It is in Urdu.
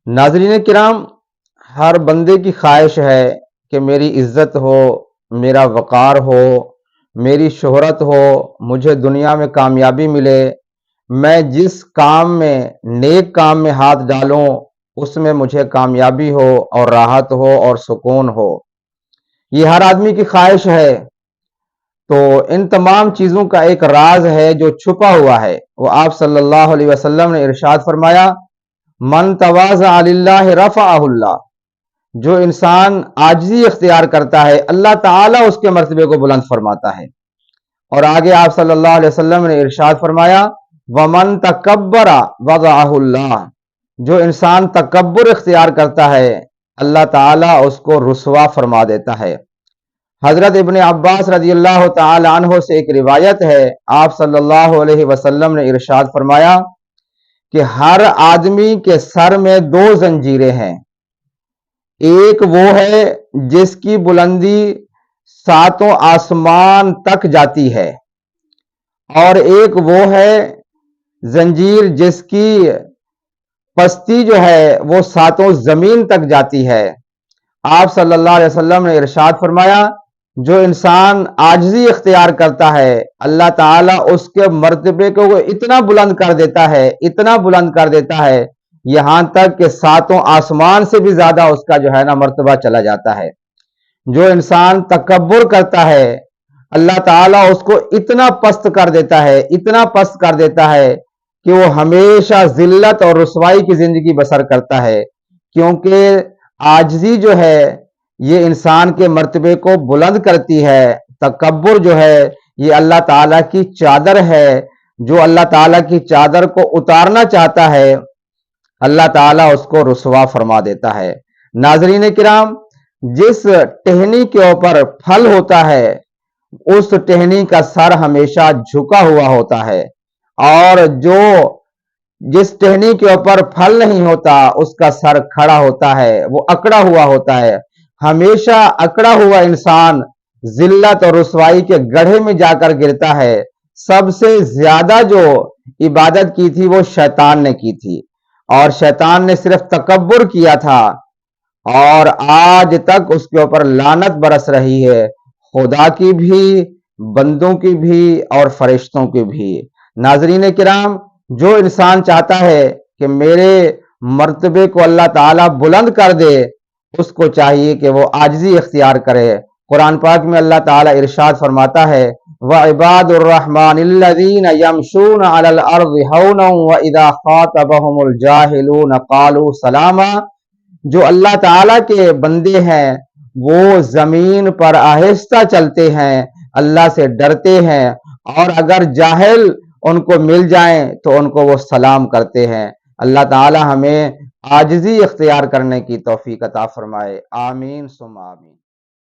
ناظرین کرام، ہر بندے کی خواہش ہے کہ میری عزت ہو، میرا وقار ہو، میری شہرت ہو، مجھے دنیا میں کامیابی ملے، میں جس کام میں نیک کام میں ہاتھ ڈالوں اس میں مجھے کامیابی ہو اور راحت ہو اور سکون ہو۔ یہ ہر آدمی کی خواہش ہے۔ تو ان تمام چیزوں کا ایک راز ہے جو چھپا ہوا ہے، وہ آپ صلی اللہ علیہ وسلم نے ارشاد فرمایا، من تواضع للہ رفعہ اللہ، جو انسان عاجزی اختیار کرتا ہے اللہ تعالیٰ اس کے مرتبے کو بلند فرماتا ہے۔ اور آگے آپ صلی اللہ علیہ وسلم نے ارشاد فرمایا، ومن تکبر وضعہ اللہ، جو انسان تکبر اختیار کرتا ہے اللہ تعالیٰ اس کو رسوا فرما دیتا ہے۔ حضرت ابن عباس رضی اللہ تعالی عنہ سے ایک روایت ہے، آپ صلی اللہ علیہ وسلم نے ارشاد فرمایا کہ ہر آدمی کے سر میں دو زنجیریں ہیں، ایک وہ ہے جس کی بلندی ساتوں آسمان تک جاتی ہے، اور ایک وہ ہے زنجیر جس کی پستی جو ہے وہ ساتوں زمین تک جاتی ہے۔ آپ صلی اللہ علیہ وسلم نے ارشاد فرمایا، جو انسان عاجزی اختیار کرتا ہے اللہ تعالیٰ اس کے مرتبے کو اتنا بلند کر دیتا ہے، اتنا بلند کر دیتا ہے، یہاں تک کہ ساتوں آسمان سے بھی زیادہ اس کا جو ہے نا مرتبہ چلا جاتا ہے۔ جو انسان تکبر کرتا ہے اللہ تعالیٰ اس کو اتنا پست کر دیتا ہے، اتنا پست کر دیتا ہے کہ وہ ہمیشہ ذلت اور رسوائی کی زندگی بسر کرتا ہے، کیونکہ عاجزی جو ہے یہ انسان کے مرتبے کو بلند کرتی ہے۔ تکبر جو ہے یہ اللہ تعالیٰ کی چادر ہے، جو اللہ تعالیٰ کی چادر کو اتارنا چاہتا ہے اللہ تعالیٰ اس کو رسوا فرما دیتا ہے۔ ناظرین کرام، جس ٹہنی کے اوپر پھل ہوتا ہے اس ٹہنی کا سر ہمیشہ جھکا ہوا ہوتا ہے، اور جس ٹہنی کے اوپر پھل نہیں ہوتا اس کا سر کھڑا ہوتا ہے، وہ اکڑا ہوا ہوتا ہے۔ ہمیشہ اکڑا ہوا انسان ذلت اور رسوائی کے گڑھے میں جا کر گرتا ہے۔ سب سے زیادہ جو عبادت کی تھی وہ شیطان نے کی تھی، اور شیطان نے صرف تکبر کیا تھا، اور آج تک اس کے اوپر لعنت برس رہی ہے، خدا کی بھی، بندوں کی بھی اور فرشتوں کی بھی۔ ناظرین کرام، جو انسان چاہتا ہے کہ میرے مرتبے کو اللہ تعالیٰ بلند کر دے، اس کو چاہیے کہ وہ عاجزی اختیار کرے۔ قرآن پاک میں اللہ تعالیٰ ارشاد فرماتا ہے، وَعِبَادُ الرَّحْمَنِ الَّذِينَ يَمْشُونَ عَلَى الْأَرْضِ هَوْنًا وَإِذَا خَاطَبَهُمُ الْجَاهِلُونَ قَالُوا سَلَامًا، جو اللہ تعالیٰ کے بندے ہیں وہ زمین پر آہستہ چلتے ہیں، اللہ سے ڈرتے ہیں، اور اگر جاہل ان کو مل جائیں تو ان کو وہ سلام کرتے ہیں۔ اللہ تعالیٰ ہمیں عاجزی اختیار کرنے کی توفیق عطا فرمائے، آمین ثم آمین۔